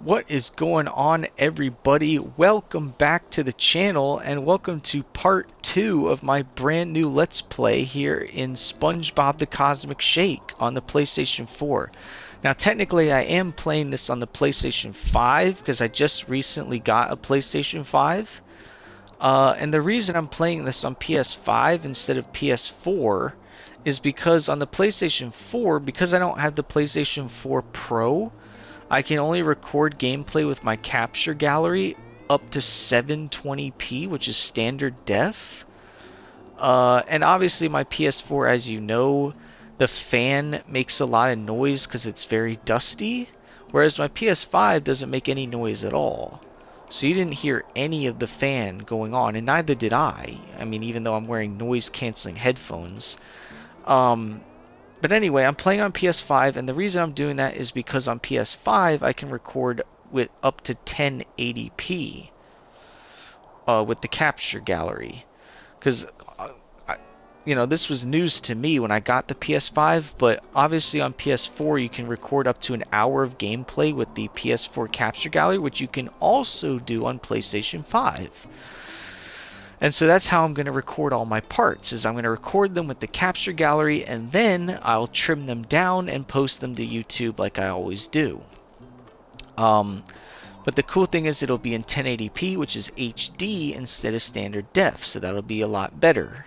What is going on, everybody? Welcome back to the channel and welcome to part 2 of my brand new Let's Play here in SpongeBob the Cosmic Shake on the PlayStation 4. Now technically I am playing this on the PlayStation 5 because I just recently got a PlayStation 5. And the reason I'm playing this on PS5 instead of PS4 is because on the PlayStation 4, because I don't have the PlayStation 4 Pro, I can only record gameplay with my capture gallery up to 720p, which is standard def. And obviously my PS4, as you know, the fan makes a lot of noise because it's very dusty, whereas my PS5 doesn't make any noise at all. So you didn't hear any of the fan going on, and neither did I. I mean, even though I'm wearing noise-canceling headphones. But anyway, I'm playing on PS5, and the reason I'm doing that is because on PS5 I can record with up to 1080p with the capture gallery. Because, this was news to me when I got the PS5, but obviously on PS4 you can record up to an hour of gameplay with the PS4 capture gallery, which you can also do on PlayStation 5. And so that's how I'm going to record all my parts, is I'm going to record them with the capture gallery and then I'll trim them down and post them to YouTube like I always do. But the cool thing is it'll be in 1080p, which is HD instead of standard def, so that'll be a lot better.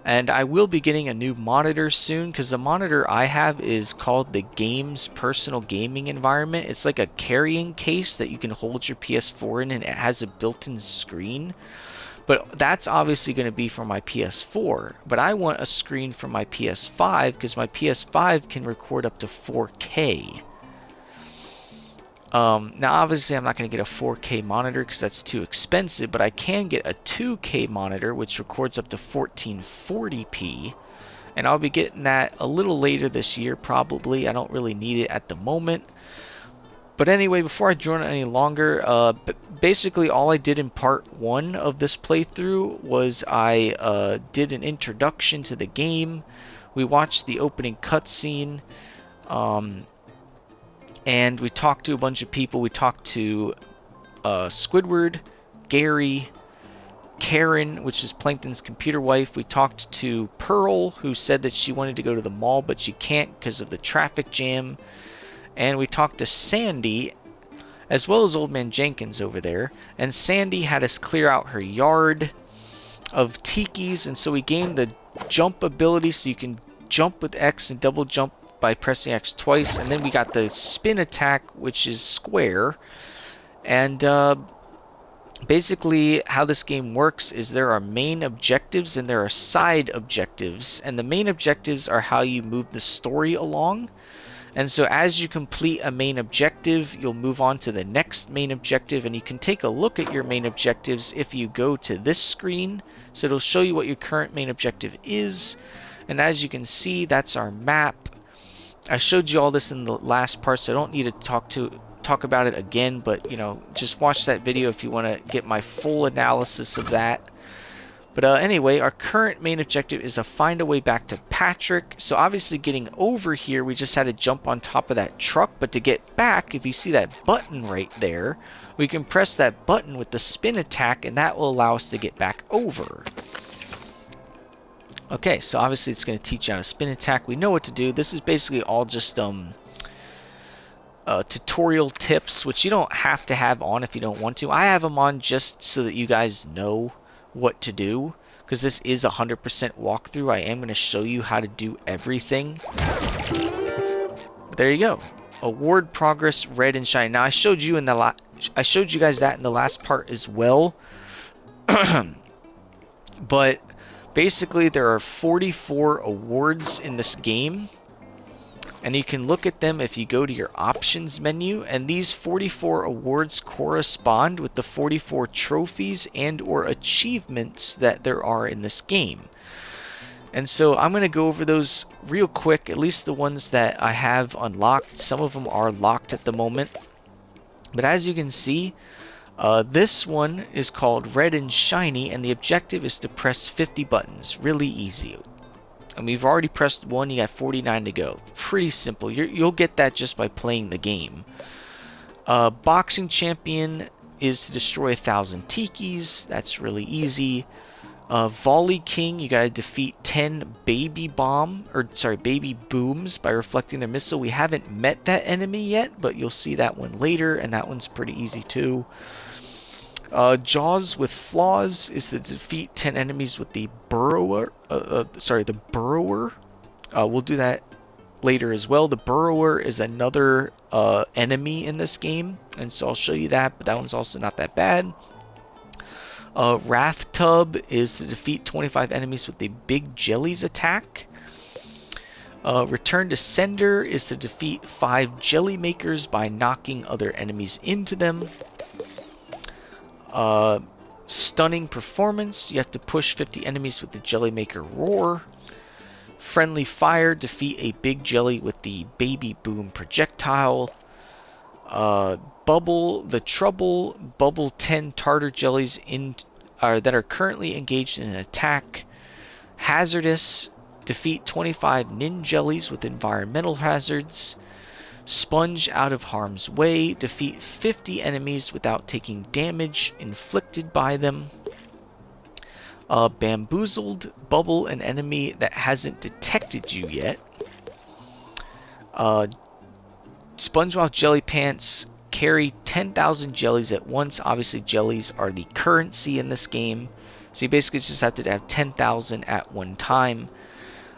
And I will be getting a new monitor soon, because the monitor I have is called the Games Personal Gaming Environment. It's like a carrying case that you can hold your PS4 in, and it has a built-in screen. But that's obviously going to be for my PS4. But I want a screen for my PS5 because my PS5 can record up to 4K. Now obviously I'm not going to get a 4K monitor because that's too expensive, but I can get a 2K monitor which records up to 1440p. And I'll be getting that a little later this year probably. I don't really need it at the moment. But anyway, before I drone it any longer, basically all I did in part 1 of this playthrough was I did an introduction to the game. We watched the opening cutscene, and we talked to a bunch of people. We talked to Squidward, Gary, Karen, which is Plankton's computer wife. We talked to Pearl, who said that she wanted to go to the mall, but she can't because of the traffic jam. And we talked to Sandy, as well as Old Man Jenkins over there. And Sandy had us clear out her yard of tikis, and so we gained the jump ability, so you can jump with X and double jump by pressing X twice. And then we got the spin attack, which is square. And basically how this game works is there are main objectives and there are side objectives. And the main objectives are how you move the story along. And so as you complete a main objective, you'll move on to the next main objective, and you can take a look at your main objectives if you go to this screen. So it'll show you what your current main objective is. And as you can see, that's our map. I showed you all this in the last part, so I don't need to talk about it again, but just watch that video if you want to get my full analysis of that. But anyway, our current main objective is to find a way back to Patrick. So obviously getting over here, we just had to jump on top of that truck. But to get back, if you see that button right there, we can press that button with the spin attack, and that will allow us to get back over. Okay, so obviously it's going to teach you how to spin attack. We know what to do. This is basically all just tutorial tips, which you don't have to have on if you don't want to. I have them on just so that you guys know what to do, because this is 100% walkthrough. I am going to show you how to do everything. But there you go. Award progress, red and shiny. Now I showed you guys that in the last part as well. But basically there are 44 awards in this game. And you can look at them if you go to your options menu, and these 44 awards correspond with the 44 trophies and or achievements that there are in this game. And so I'm going to go over those real quick, at least the ones that I have unlocked. Some of them are locked at the moment. But as you can see, this one is called Red and Shiny, and the objective is to press 50 buttons. Really easy. And we've already pressed 1, you got 49 to go. Pretty simple. You'll get that just by playing the game. Boxing champion is to destroy 1,000 tikis. That's really easy. Volley king, you gotta defeat 10 baby booms by reflecting their missile. We haven't met that enemy yet, but you'll see that one later, and that one's pretty easy too. Jaws with flaws is to defeat 10 enemies with the burrower. The burrower. We'll do that later as well. The burrower is another enemy in this game, and so I'll show you that, but that one's also not that bad. Wrath Tub is to defeat 25 enemies with the Big Jellies attack. Return to Sender is to defeat 5 Jelly Makers by knocking other enemies into them. Stunning Performance, you have to push 50 enemies with the Jelly Maker Roar. Friendly Fire, defeat a big jelly with the Baby Boom projectile. Bubble the Trouble, bubble 10 tartar jellies that are currently engaged in an attack. Hazardous, defeat 25 nin jellies with environmental hazards. Sponge out of harm's way, defeat 50 enemies without taking damage inflicted by them. Bamboozled, bubble an enemy that hasn't detected you yet. SpongeBob Jelly Pants, carry 10,000 jellies at once. Obviously jellies are the currency in this game, so you basically just have to have 10,000 at one time.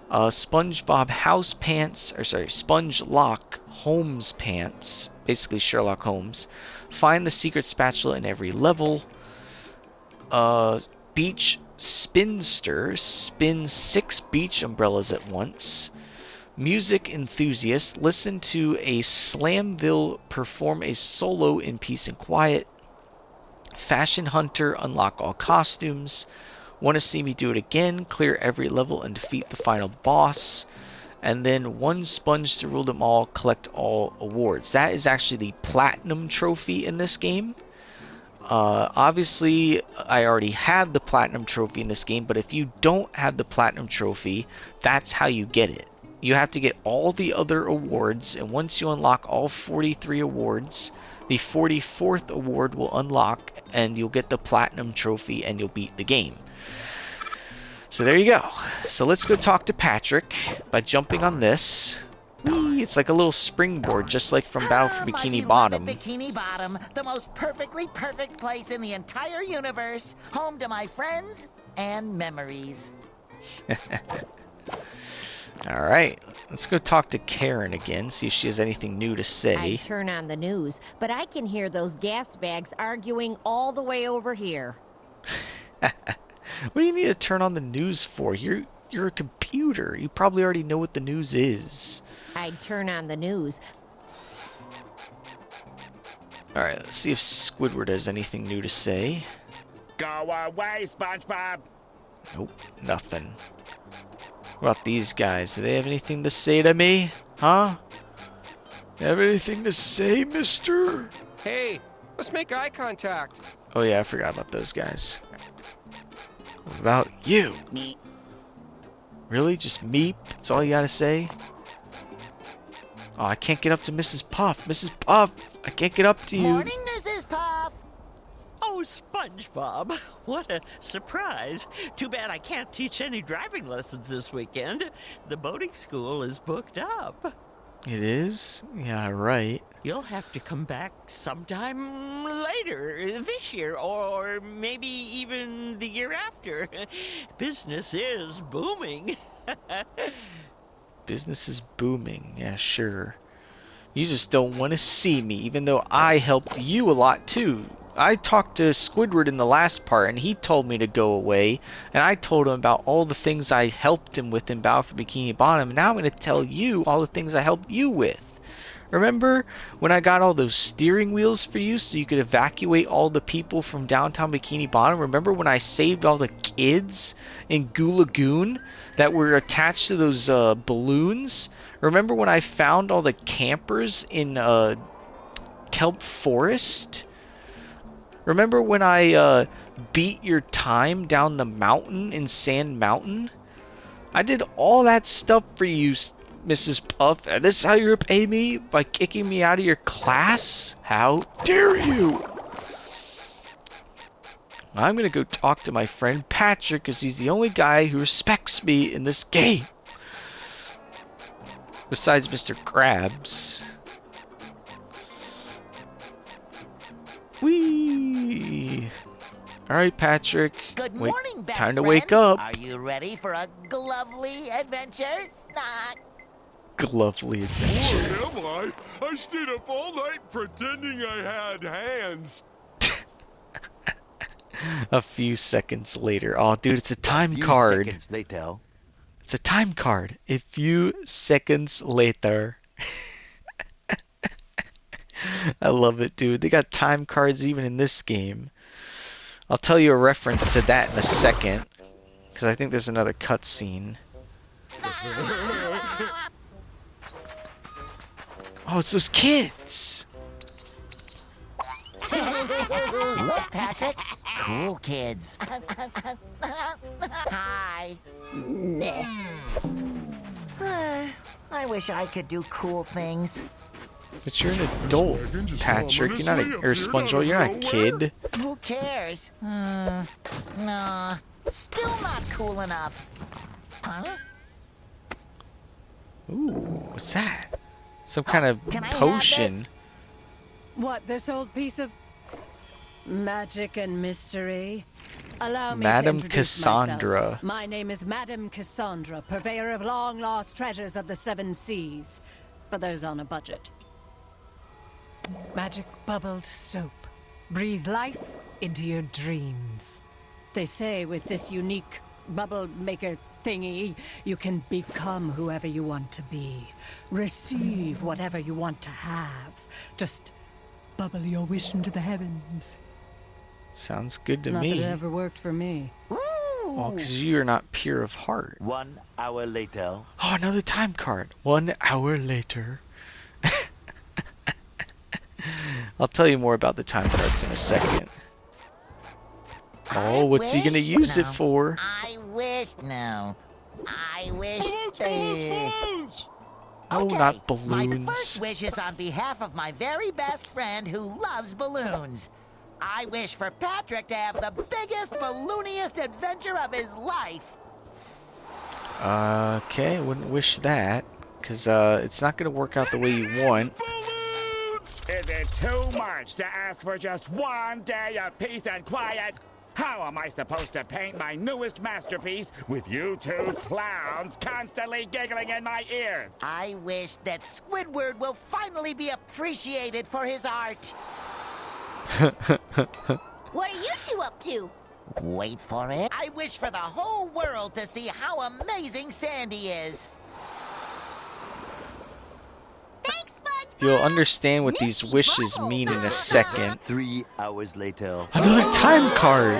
SpongeBob House Pants, Sponge Lock Holmes Pants, basically Sherlock Holmes. Find the secret spatula in every level. Beach Spinster, spin 6 beach umbrellas at once. Music Enthusiast, listen to a Slamville perform a solo in peace and quiet. Fashion Hunter, unlock all costumes. Want to see me do it again? Clear every level and defeat the final boss. And then 1 sponge to rule them all, collect all awards. That is actually the platinum trophy in this game. Obviously, I already had the platinum trophy in this game, but if you don't have the platinum trophy, that's how you get it. You have to get all the other awards, and once you unlock all 43 awards, the 44th award will unlock, and you'll get the platinum trophy, and you'll beat the game. So there you go. So let's go talk to Patrick by jumping on this. Whee, it's like a little springboard, just like from Battle for Bikini Bottom. Bikini Bottom, the most perfect place in the entire universe, home to my friends and memories. All right, let's go talk to Karen again, see if she has anything new to say. I turn on the news, but I can hear those gas bags arguing all the way over here. What do you need to turn on the news for? You're a computer. You probably already know what the news is. I'd turn on the news. All right, let's see if Squidward has anything new to say. Go away, SpongeBob. Nope, nothing. What about these guys? Do they have anything to say to me? Huh? Have anything to say, mister? Hey, let's make eye contact. Oh yeah, I forgot about those guys. What about you? Me. Really? Just meep? That's all you gotta say? Oh, I can't get up to Mrs. Puff. Mrs. Puff, I can't get up to you. Morning, Mrs. Puff. Oh, SpongeBob, what a surprise. Too bad I can't teach any driving lessons this weekend. The boating school is booked up. It is? Yeah, right. You'll have to come back sometime later this year, or maybe even the year after. Business is booming. Business is booming. Yeah, sure. You just don't want to see me, even though I helped you a lot too. I talked to Squidward in the last part, and he told me to go away, and I told him about all the things I helped him with in Battle for Bikini Bottom, and now I'm going to tell you all the things I helped you with. Remember when I got all those steering wheels for you so you could evacuate all the people from downtown Bikini Bottom? Remember when I saved all the kids in Goo Lagoon that were attached to those balloons? Remember when I found all the campers in Kelp Forest? Remember when I beat your time down the mountain in Sand Mountain? I did all that stuff for you Mrs. Puff, and this is how you repay me? By kicking me out of your class? How dare you? I'm gonna go talk to my friend Patrick, because he's the only guy who respects me in this game. Besides Mr. Krabs. Whee! Alright, Patrick. Good morning, best time to friend. wake up. Are you ready for a glovely adventure? Nah. Glovely adventure. Am I? I stayed up all night pretending I had hands. A few seconds later. Oh, dude, it's a time card. Seconds later. It's a time card. A few seconds later. I love it, dude. They got time cards even in this game. I'll tell you a reference to that in a second, because I think there's another cutscene. Oh, it's those kids. Look, Patrick. Cool kids. Hi. I wish I could do cool things. But you're an adult, Patrick. You're not a, or SpongeBob. You're not a kid. Who cares? Nah. Still not cool enough. Huh? Ooh, what's that? Some kind of Can I have potion. this? What, this old piece of magic and mystery? Allow me Madam to introduce Cassandra. myself. My name is Madam Cassandra, purveyor of long-lost treasures of the seven seas, for those on a budget. Magic bubbled soap. Breathe life into your dreams. They say with this unique bubble maker thingy, you can become whoever you want to be. Receive whatever you want to have. Just bubble your wish into the heavens. Sounds good to Not me. that it ever worked for me. Oh, because you are not pure of heart. 1 hour later. Oh, another time card. 1 hour later. I'll tell you more about the time cards in a second. Oh, what's he gonna wish- use it no. for? I wish. No. I wish. Balloons! Oh, Okay, not My balloons. first wish is on behalf of my very best friend who loves balloons. I wish for Patrick to have the biggest, ballooniest adventure of his life. Okay, I wouldn't wish that, because it's not gonna work out the way you want. Balloons! Is it too much to ask for just one day of peace and quiet? How am I supposed to paint my newest masterpiece with you two clowns constantly giggling in my ears? I wish that Squidward will finally be appreciated for his art. What are you two up to? Wait for it. I wish for the whole world to see how amazing Sandy is. Thanks, SpongeBob! You'll understand what these wishes mean in a second. 3 hours later. Another time card!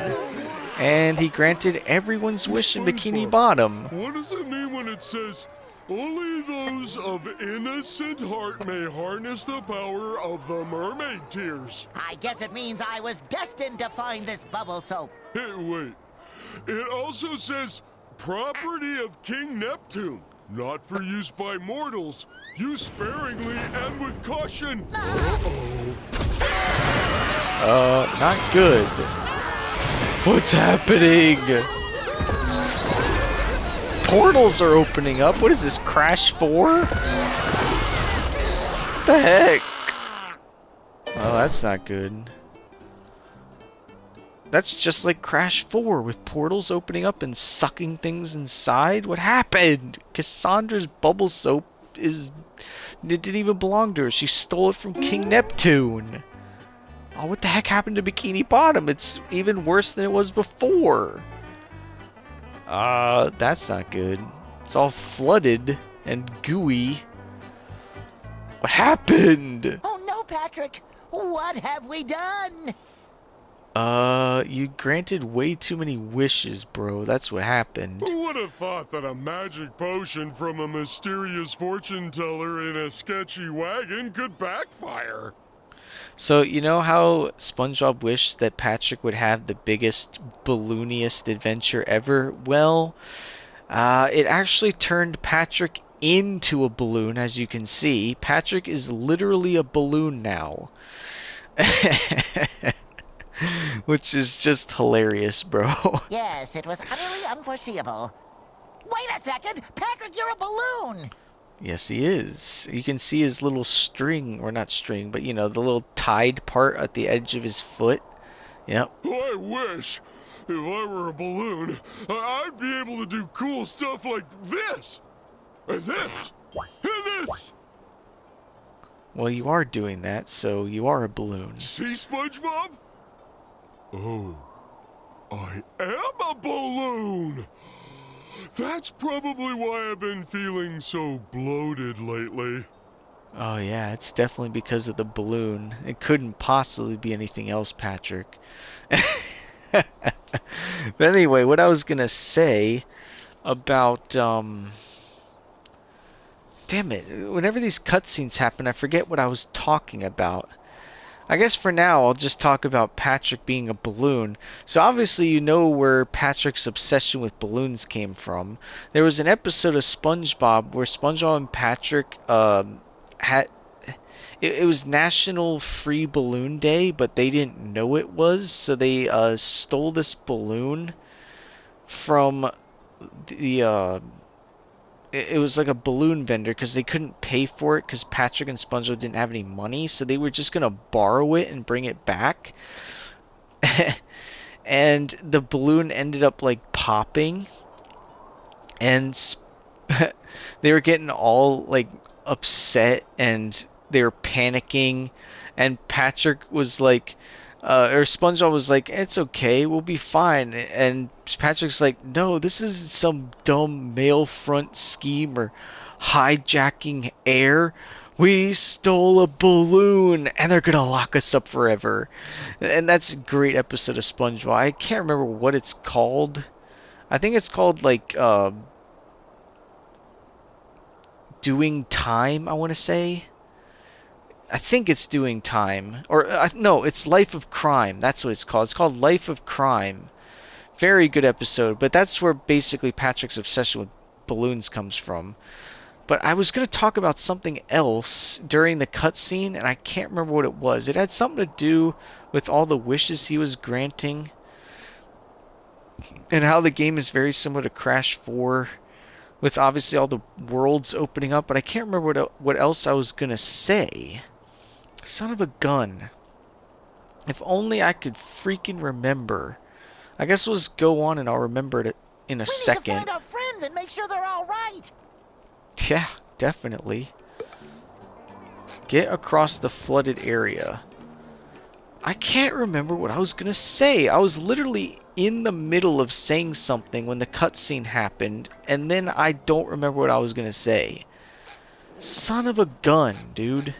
And he granted everyone's wish in Bikini Bottom. What does it mean when it says, only those of innocent heart may harness the power of the mermaid tears? I guess it means I was destined to find this bubble soap. Hey, wait. It also says, property of King Neptune. Not for use by mortals. Use sparingly and with caution. Not good. What's happening? Portals are opening up. What is this, Crash 4? What the heck? Oh, that's not good. That's just like Crash 4 with portals opening up and sucking things inside. What happened? Cassandra's bubble soap it didn't even belong to her. She stole it from King Neptune. Oh, what the heck happened to Bikini Bottom? It's even worse than it was before. That's not good. It's all flooded and gooey. What happened? Oh no, Patrick! What have we done? You granted way too many wishes, bro. That's what happened. Who would have thought that a magic potion from a mysterious fortune teller in a sketchy wagon could backfire? So, you know how SpongeBob wished that Patrick would have the biggest, ballooniest adventure ever? Well, it actually turned Patrick into a balloon, as you can see. Patrick is literally a balloon now. Which is just hilarious, bro. Yes, it was utterly unforeseeable. Wait a second! Patrick, you're a balloon! Yes, he is. You can see his little string, or not string, but you know, the little tied part at the edge of his foot. Yep. I wish, if I were a balloon, I'd be able to do cool stuff like this! And this! And this! Well, you are doing that, so you are a balloon. See, SpongeBob? Oh, I am a balloon! That's probably why I've been feeling so bloated lately. Oh yeah, it's definitely because of the balloon. It couldn't possibly be anything else, Patrick. But anyway, what I was gonna say about damn it, whenever these cutscenes happen, I forget what I was talking about. I guess for now, I'll just talk about Patrick being a balloon. So obviously you know where Patrick's obsession with balloons came from. There was an episode of SpongeBob where SpongeBob and Patrick had... It was National Free Balloon Day, but they didn't know it was. So they stole this balloon from the... It was like a balloon vendor because they couldn't pay for it because Patrick and SpongeBob didn't have any money, so they were just gonna borrow it and bring it back. And the balloon ended up like popping, and they were getting all like upset and they were panicking, and Patrick was like, or SpongeBob was like, it's okay, we'll be fine. And Patrick's like, no, this isn't some dumb mail front scheme or hijacking air. We stole a balloon and they're gonna lock us up forever. And that's a great episode of SpongeBob. I can't remember what it's called. I think it's called like Doing Time, I want to say. I think it's Doing Time. Or, no, it's Life of Crime. That's what it's called. It's called Life of Crime. Very good episode. But that's where basically Patrick's obsession with balloons comes from. But I was going to talk about something else during the cutscene, and I can't remember what it was. It had something to do with all the wishes he was granting. And how the game is very similar to Crash 4. With obviously all the worlds opening up. But I can't remember what else I was going to say. Son of a gun. If only I could freaking remember. I guess we'll just go on and I'll remember it in a second. We need to find our friends and make sure they're all right. Yeah, definitely. Get across the flooded area. I can't remember what I was going to say. I was literally in the middle of saying something when the cutscene happened, and then I don't remember what I was going to say. Son of a gun, dude.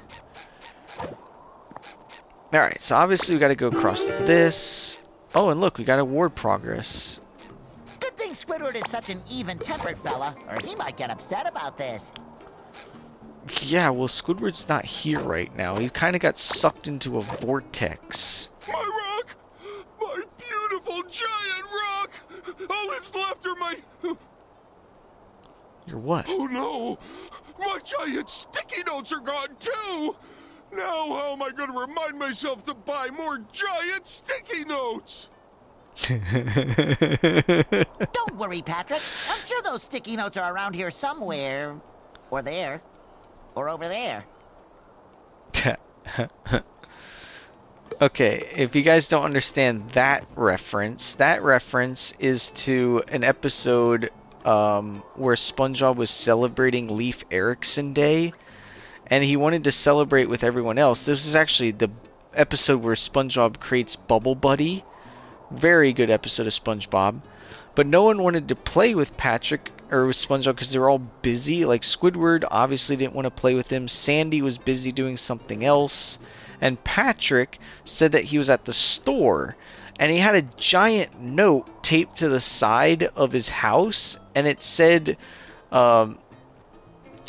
Alright, so obviously we gotta go across this. Oh, and look, we got award progress. Good thing Squidward is such an even-tempered fella, or he might get upset about this. Yeah, well, Squidward's not here right now. He kind of got sucked into a vortex. My rock! My beautiful giant rock! All that's left are my... Your what? Oh no! My giant sticky notes are gone too! Now how am I going to remind myself to buy more giant sticky notes? Don't worry, Patrick. I'm sure those sticky notes are around here somewhere. Or there. Or over there. Okay, if you guys don't understand that reference is to an episode where SpongeBob was celebrating Leif Erikson Day. And he wanted to celebrate with everyone else. This is actually the episode where SpongeBob creates Bubble Buddy. Very good episode of SpongeBob. But no one wanted to play with Patrick or with SpongeBob because they were all busy. Like Squidward obviously didn't want to play with him. Sandy was busy doing something else. And Patrick said that he was at the store. And he had a giant note taped to the side of his house. And it said...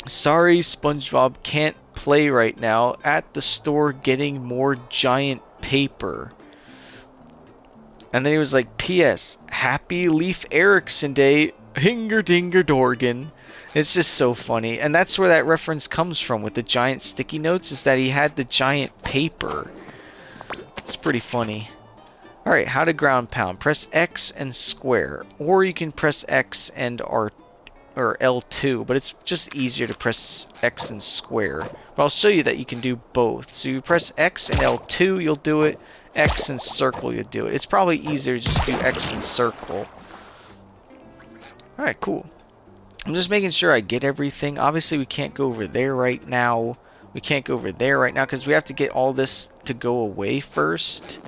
sorry, SpongeBob can't play right now. At the store getting more giant paper. And then he was like, P.S. Happy Leif Erikson Day, Hinger Dinger Dorgan. It's just so funny. And that's where that reference comes from with the giant sticky notes, is that he had the giant paper. It's pretty funny. Alright, how to ground pound. Press X and square. Or you can press X and R or L2, but it's just easier to press X and square. But I'll show you that you can do both. So you press X and L2, you'll do it. X and circle, you'll do it. It's probably easier to just do X and circle. Alright, cool. I'm just making sure I get everything. Obviously, we can't go over there right now. We can't go over there right now because we have to get all this to go away first.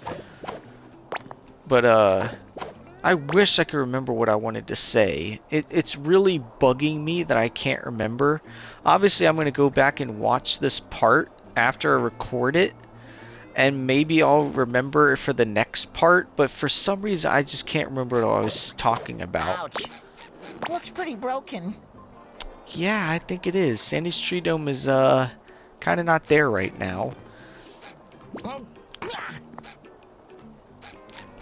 But, I wish I could remember what I wanted to say. It's really bugging me that I can't remember. Obviously, I'm going to go back and watch this part after I record it. And maybe I'll remember it for the next part. But for some reason, I just can't remember what I was talking about. Ouch. Looks pretty broken. Yeah, I think it is. Sandy's Tree Dome is, kind of not there right now.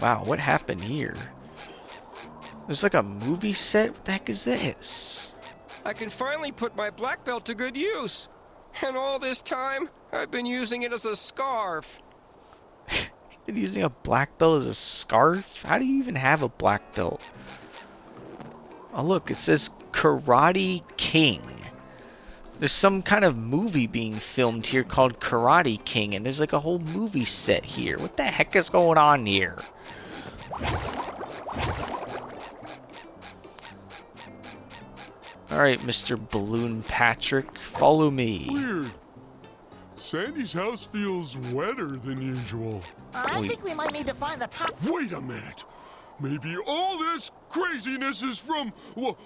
Wow, what happened here? There's like a movie set? What the heck is this? I can finally put my black belt to good use. And all this time, I've been using it as a scarf. You're using a black belt as a scarf? How do you even have a black belt? Oh look, it says Karate King. There's some kind of movie being filmed here called Karate King, and there's like a whole movie set here. What the heck is going on here? Alright, Mr. Balloon Patrick, follow me. Weird. Sandy's house feels wetter than usual. I think we might need to find the top. Wait a minute. Maybe all this craziness is from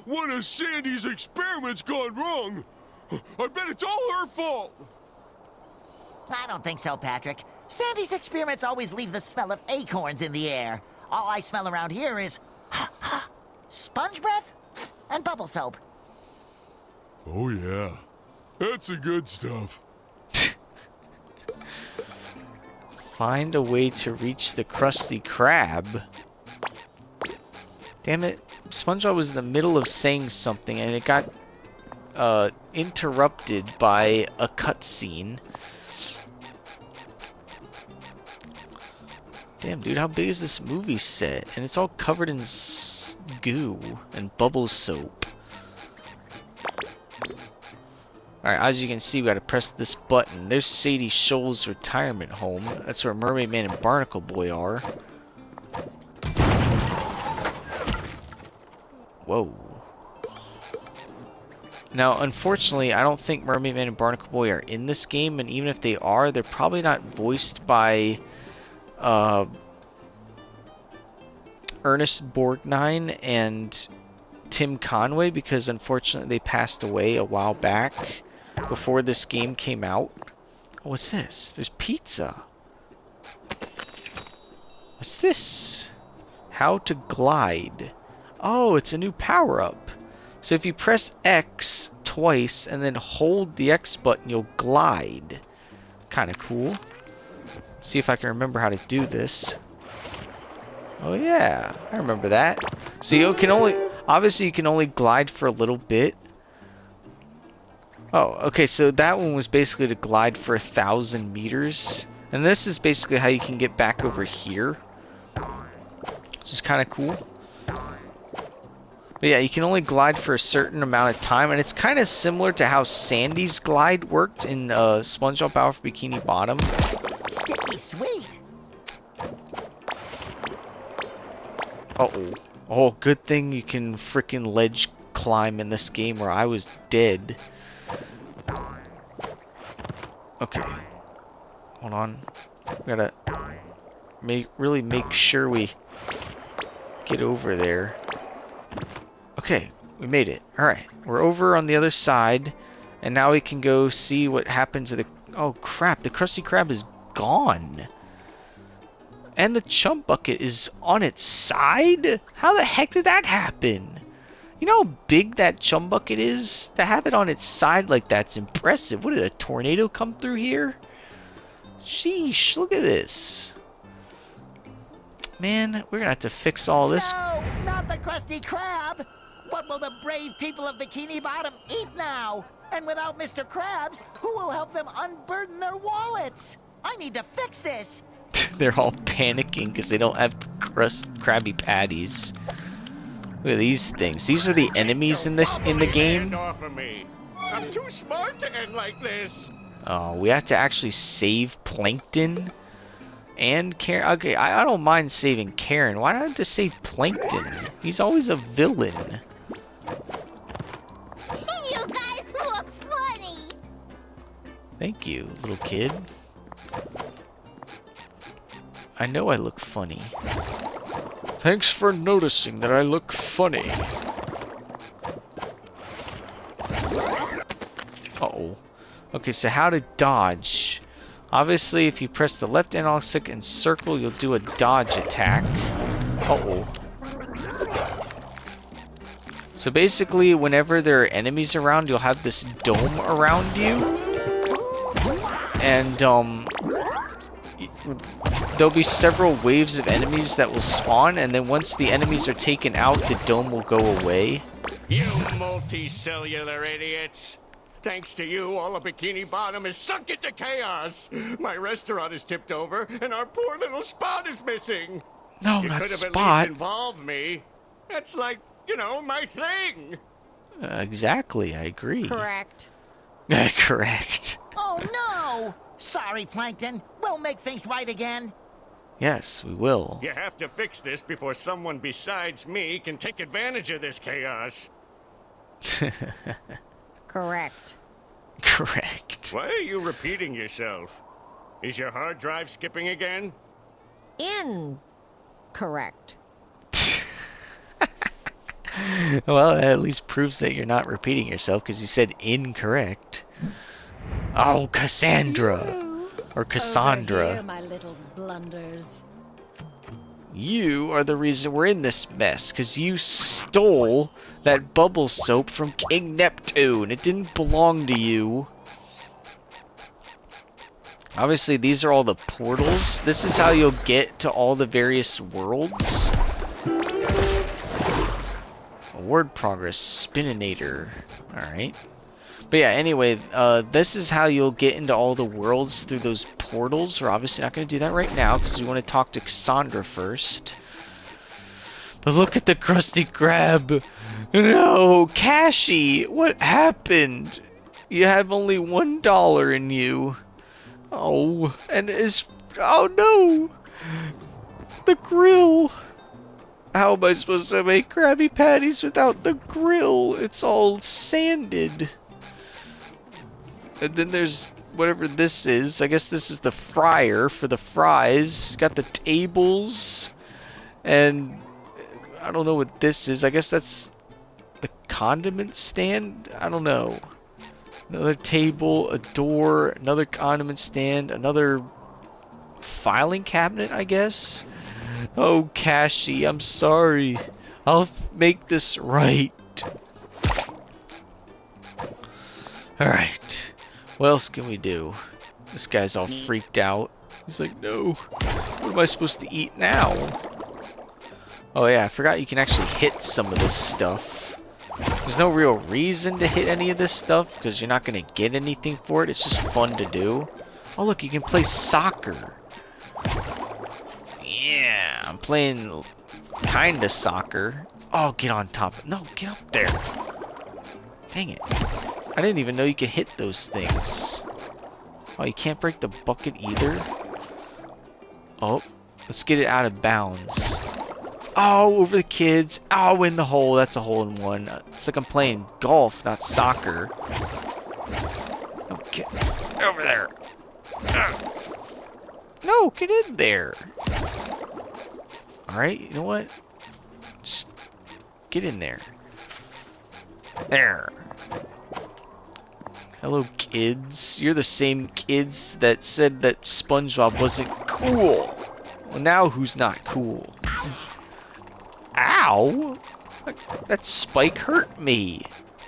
one of Sandy's experiments gone wrong. I bet it's all her fault. I don't think so, Patrick. Sandy's experiments always leave the smell of acorns in the air. All I smell around here is sponge breath and bubble soap. Oh yeah, that's the good stuff. Find a way to reach the Krusty Krab. Damn it, SpongeBob was in the middle of saying something and it got interrupted by a cutscene. Damn, dude, how big is this movie set? And it's all covered in goo and bubble soap. Alright, as you can see, we gotta press this button. There's Sadie Shoals' retirement home. That's where Mermaid Man and Barnacle Boy are. Whoa. Now, unfortunately, I don't think Mermaid Man and Barnacle Boy are in this game, and even if they are, they're probably not voiced by Ernest Borgnine and Tim Conway, because unfortunately they passed away a while back before this game came out. Oh, what's this? There's pizza. What's this? How to glide. Oh, it's a new power-up. So if you press X twice and then hold the X button, you'll glide. Kind of cool. See if I can remember how to do this. Oh yeah, I remember that. So you can only, obviously you can only glide for a little bit. Oh, okay, so that one was basically to glide for 1,000 meters. And this is basically how you can get back over here. Which is kind of cool. But yeah, you can only glide for a certain amount of time, and it's kind of similar to how Sandy's glide worked in SpongeBob Battle for Bikini Bottom. Sticky sweet. Uh-oh. Oh, good thing you can frickin' ledge climb in this game, or I was dead. Okay. Hold on. We gotta really make sure we get over there. Okay, we made it. Alright, we're over on the other side, and now we can go see what happened to the... Oh crap, the Krusty Krab is gone. And the chum bucket is on its side? How the heck did that happen? You know how big that chum bucket is? To have it on its side like that's impressive. What, did a tornado come through here? Sheesh, look at this. Man, we're gonna have to fix all this. No, not the Krusty Krab. What will the brave people of Bikini Bottom eat now? And without Mr. Krabs, who will help them unburden their wallets? I need to fix this. They're all panicking because they don't have Krabby Patties. Look at these things. These are the enemies in the game. Off of me. I'm too smart to end like this. Oh, we have to actually save Plankton and Karen. Okay, I don't mind saving Karen. Why do I have to save Plankton? He's always a villain. You guys look funny. Thank you, little kid. I know I look funny. Thanks for noticing that I look funny. Uh-oh. Okay, so how to dodge. Obviously, if you press the left analog stick and circle, you'll do a dodge attack. Uh-oh. So basically, whenever there are enemies around, you'll have this dome around you. And, there'll be several waves of enemies that will spawn, and then once the enemies are taken out, the dome will go away. You multicellular idiots! Thanks to you, all of Bikini Bottom is sunk into chaos. My restaurant is tipped over, and our poor little Spot is missing. No, you not could have at Spot. least involved me. That's like, you know, my thing. Exactly, I agree. Correct. Correct. Oh no! Sorry, Plankton. We'll make things right again. Yes, we will. You have to fix this before someone besides me can take advantage of this chaos. Correct. Correct. Why are you repeating yourself? Is your hard drive skipping again? Incorrect. Well, that at least proves that you're not repeating yourself, because you said incorrect. Oh, Cassandra. Or Cassandra. Over here, my little blunders. You are the reason we're in this mess, because you stole that bubble soap from King Neptune. It didn't belong to you. Obviously, these are all the portals. This is how you'll get to all the various worlds. Award progress, Spininator. Alright. But yeah, anyway, this is how you'll get into all the worlds through those portals. We're obviously not going to do that right now because we want to talk to Cassandra first. But look at the Krusty Krab. No, Cashy, what happened? You have only $1 in you. Oh, and oh no, the grill. How am I supposed to make Krabby Patties without the grill? It's all sanded. And then there's whatever this is. I guess this is the fryer for the fries. Got the tables. And I don't know what this is. I guess that's the condiment stand? I don't know. Another table, a door, another condiment stand, another filing cabinet, I guess. Oh, Cashy, I'm sorry. I'll make this right. Alright. What else can we do? This guy's all freaked out. He's like, no. What am I supposed to eat now? Oh yeah, I forgot you can actually hit some of this stuff. There's no real reason to hit any of this stuff because you're not going to get anything for it. It's just fun to do. Oh look, you can play soccer. Yeah, I'm playing kinda soccer. Oh, get on top. No, get up there. Dang it. I didn't even know you could hit those things. Oh, you can't break the bucket either? Oh, let's get it out of bounds. Oh, over the kids. Oh, in the hole. That's a hole in one. It's like I'm playing golf, not soccer. Okay, over there. No, get in there. Alright, you know what? Just get in there. There. Hello, kids. You're the same kids that said that SpongeBob wasn't cool. Well, now who's not cool? Ow! That spike hurt me.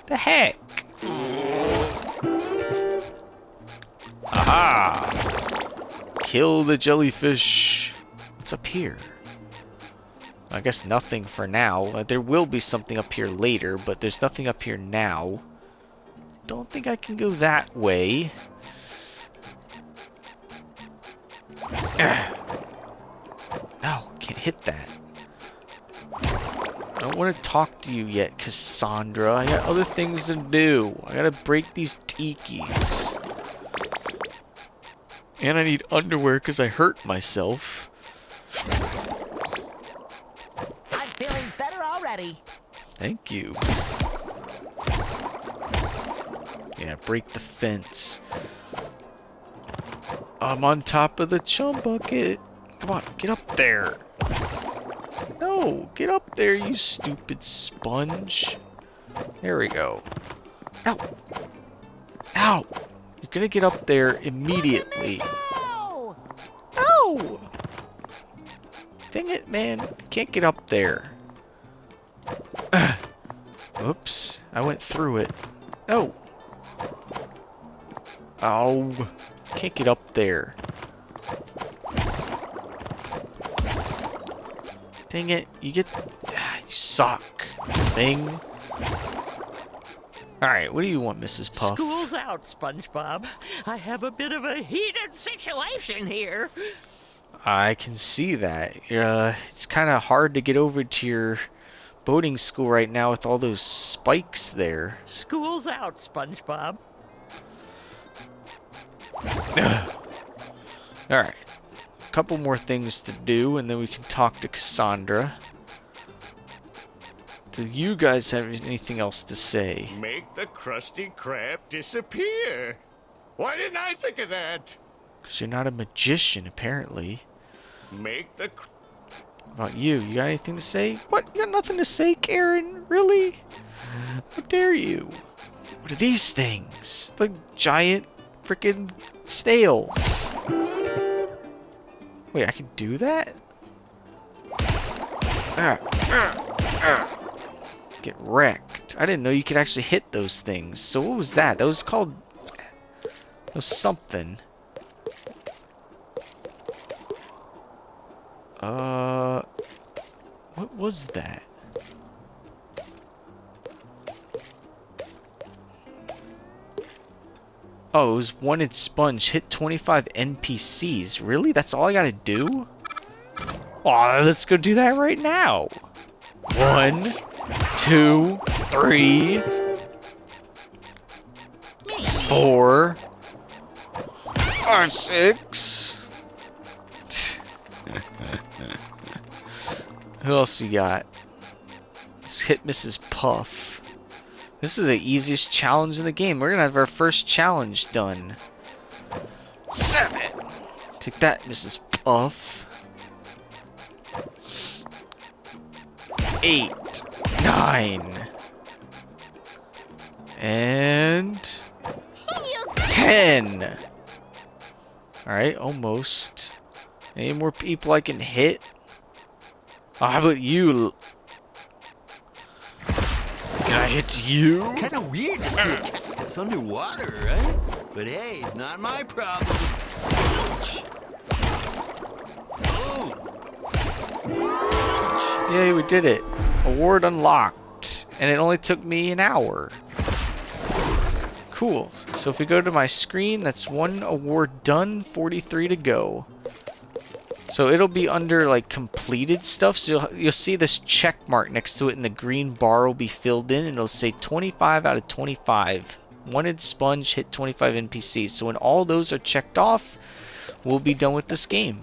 The heck? Aha! Kill the jellyfish. What's up here? I guess nothing for now. There will be something up here later, but there's nothing up here now. Don't think I can go that way. No, can't hit that. I don't want to talk to you yet, Cassandra. I got other things to do. I gotta break these tikis. And I need underwear because I hurt myself. I'm feeling better already. Thank you. Yeah, break the fence. I'm on top of the chum bucket. Come on, get up there. No, get up there, you stupid sponge. There we go. Ow. Ow. You're gonna get up there immediately. Ow. Dang it, man. I can't get up there. Oops. I went through it. No. Oh. Can't get up there. Dang it. You suck. Thing. Alright, what do you want, Mrs. Puff? School's out, SpongeBob. I have a bit of a heated situation here. I can see that. It's kind of hard to get over to your boating school right now with all those spikes there. School's out, SpongeBob. Alright. A couple more things to do, and then we can talk to Cassandra. Do you guys have anything else to say? Make the Krusty Krab disappear. Why didn't I think of that? Because you're not a magician, apparently. Make the... What about you? You got anything to say? What? You got nothing to say, Karen? Really? How dare you? What are these things? Like giant freaking snails. Wait, I can do that? Get wrecked. I didn't know you could actually hit those things. So what was that? That was called... That was something. What was that? Oh, it was wanted sponge. Hit 25 NPCs. Really? That's all I gotta do? Aw, let's go do that right now. 1, 2, 3, 4, 5, 6. Who else you got? Let's hit Mrs. Puff. This is the easiest challenge in the game. We're gonna have our first challenge done. 7. Take that, Mrs. Puff. 8, 9, and 10. Alright, almost. Any more people I can hit? Oh, how about you? Can I hit you? Kind of weird to see a cactus underwater, right? But hey, not my problem. Ouch. Oh. Yay, we did it. Award unlocked. And it only took me an hour. Cool. So if we go to my screen, that's 1 award done, 43 to go. So it'll be under like completed stuff. So you'll see this check mark next to it, and the green bar will be filled in, and it'll say 25 out of 25. Wanted sponge, hit 25 NPCs. So when all those are checked off, we'll be done with this game.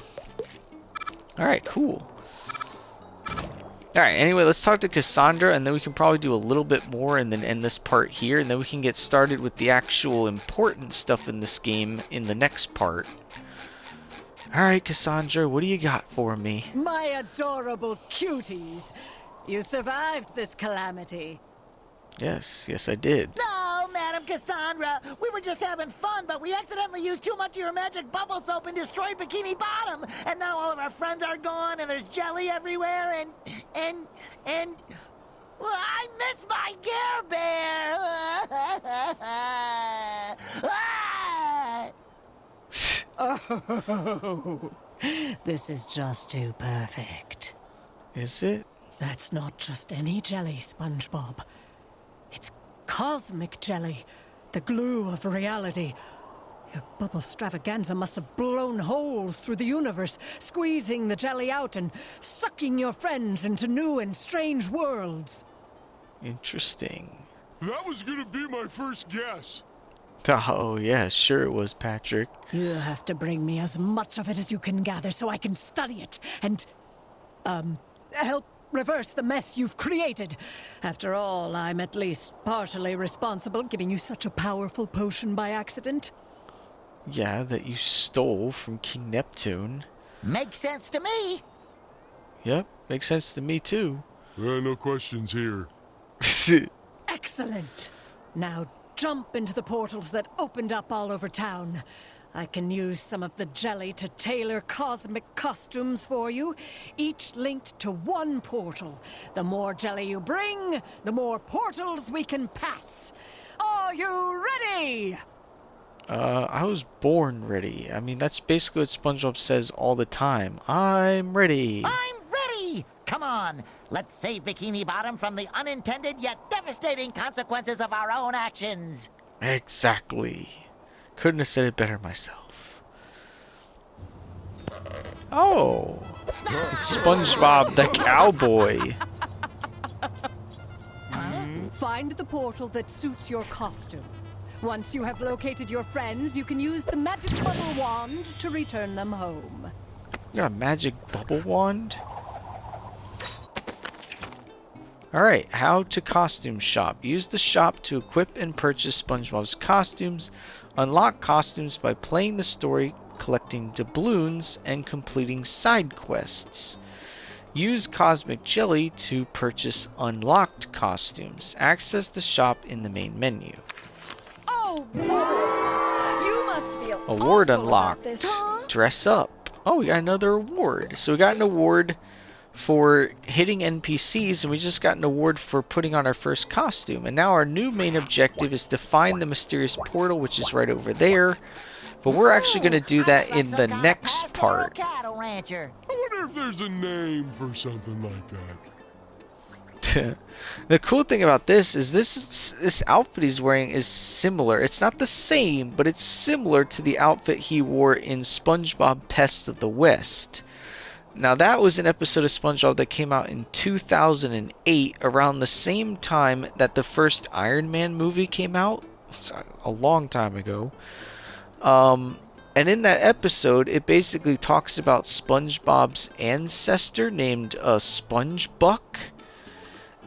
Alright, cool. Alright, anyway, let's talk to Cassandra, and then we can probably do a little bit more and then end this part here, and then we can get started with the actual important stuff in this game in the next part. Alright, Cassandra, what do you got for me? My adorable cuties. You survived this calamity. Yes, yes I did. No, Madam Cassandra. We were just having fun, but we accidentally used too much of your magic bubble soap and destroyed Bikini Bottom. And now all of our friends are gone, and there's jelly everywhere, and... Well, I miss my Care Bear! Ah! Oh, this is just too perfect. Is it? That's not just any jelly, SpongeBob. It's cosmic jelly, the glue of reality. Your bubble stravaganza must have blown holes through the universe, squeezing the jelly out and sucking your friends into new and strange worlds. Interesting. That was gonna be my first guess. Oh, yeah, sure it was, Patrick. You have to bring me as much of it as you can gather so I can study it and, help reverse the mess you've created. After all, I'm at least partially responsible, giving you such a powerful potion by accident. Yeah, that you stole from King Neptune. Makes sense to me. Yep, makes sense to me too. No questions here. Excellent. Now jump into the portals that opened up all over town. I can use some of the jelly to tailor cosmic costumes for you, each linked to one portal. The more jelly you bring, the more portals we can pass. Are you ready? I was born ready. I mean, that's basically what SpongeBob says all the time. I'm ready. I'm ready! Come on, let's save Bikini Bottom from the unintended yet devastating consequences of our own actions. Exactly. Couldn't have said it better myself. Oh, it's SpongeBob the cowboy. Find the portal that suits your costume. Once you have located your friends, you can use the magic bubble wand to return them home. You got a magic bubble wand? Alright, how to costume shop. Use the shop to equip and purchase SpongeBob's costumes. Unlock costumes by playing the story, collecting doubloons, and completing side quests. Use Cosmic Jelly to purchase unlocked costumes. Access the shop in the main menu. Oh, Bubbles! You must feel Award awful about unlocked. this, huh? Dress up. Oh, we got another award. So we got an award for hitting NPCs, and we just got an award for putting on our first costume. And now our new main objective is to find the mysterious portal, which is right over there. But we're actually going to do that in the next part. Cattle rancher. I wonder if there's a name for something like that. The cool thing about this is this outfit he's wearing is similar. It's not the same, but it's similar to the outfit he wore in SpongeBob Pest of the West. Now that was an episode of SpongeBob that came out in 2008, around the same time that the first Iron Man movie came out. It's a long time ago. And in that episode, it basically talks about SpongeBob's ancestor named SpongeBuck.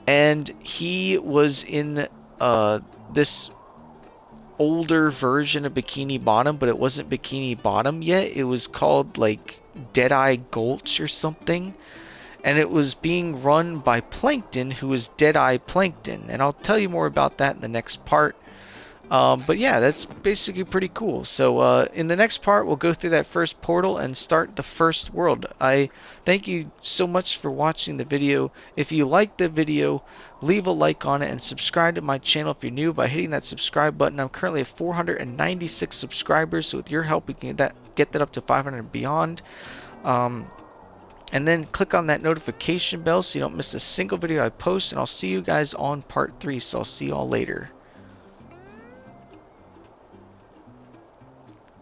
And he was in this older version of Bikini Bottom, but it wasn't Bikini Bottom yet. It was called like Deadeye Gulch or something. And it was being run by Plankton, who was Deadeye Plankton. And I'll tell you more about that in the next part. But yeah, that's basically pretty cool. So in the next part, we'll go through that first portal and start the first world. I thank you so much for watching the video. If you liked the video, leave a like on it and subscribe to my channel if you're new by hitting that subscribe button. I'm currently at 496 subscribers, so with your help, we can get that up to 500 and beyond. And then click on that notification bell so you don't miss a single video I post, and I'll see you guys on part 3, so I'll see you all later.